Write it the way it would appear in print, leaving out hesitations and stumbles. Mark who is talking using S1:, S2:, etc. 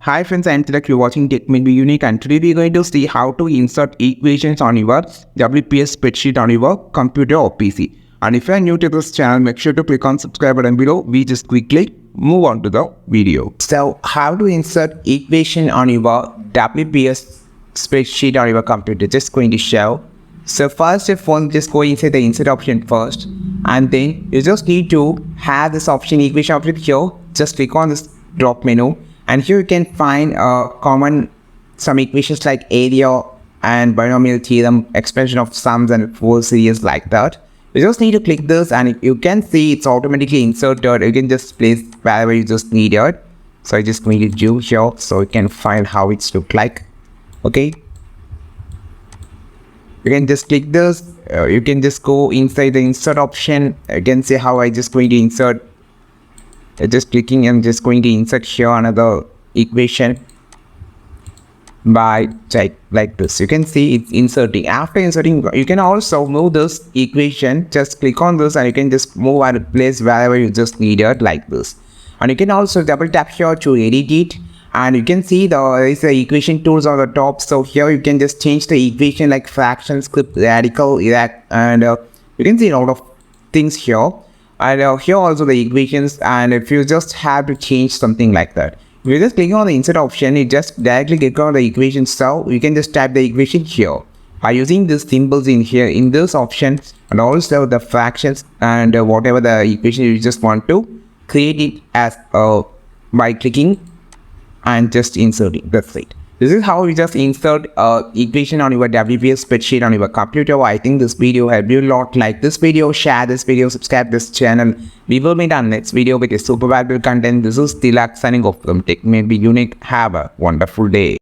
S1: Hi friends, I'm Tilak. You're watching Tech May Be Unique, and today we're going to see how to insert equations on your WPS spreadsheet on your computer or PC. And if you're new to this channel, make sure to click on subscribe button below. We just quickly move on to the video. So how to insert equation on your WPS spreadsheet on your computer? Just going to show. So first of all, just go inside the insert option first, and then you just need to have this option, equation option here. Just click on this drop menu, and here you can find some equations like area and binomial theorem, expansion of sums and full series like that. You just need to click this, and you can see it's automatically inserted. You can just place wherever you just need it. So I just need to do here so you can find how it's look like. Okay, you can just click this. You can just go inside the insert option. You can see how I just going to insert. Just clicking and just going to insert here another equation by like this. You can see it's inserting. After inserting, you can also move this equation. Just click on this and you can just move and place wherever you just need it like this. And you can also double tap here to edit it, and you can see there is the equation tools on the top. So here you can just change the equation like fraction, script, radical, and you can see a lot of things here. And here also the equations, and if you just have to change something like that, if you just click on the insert option, you just directly click on the equation. So you can just type the equation here by using these symbols in here in this option, and also the fractions and whatever the equation you just want to create it as by clicking and just inserting. That's it. This is how you just insert equation on your WPS spreadsheet on your computer. I think this video helped you a lot. Like this video, share this video, subscribe this channel. We will meet on next video with a super valuable content. This is Tilak signing off from Tech May Be Unique. Have a wonderful day.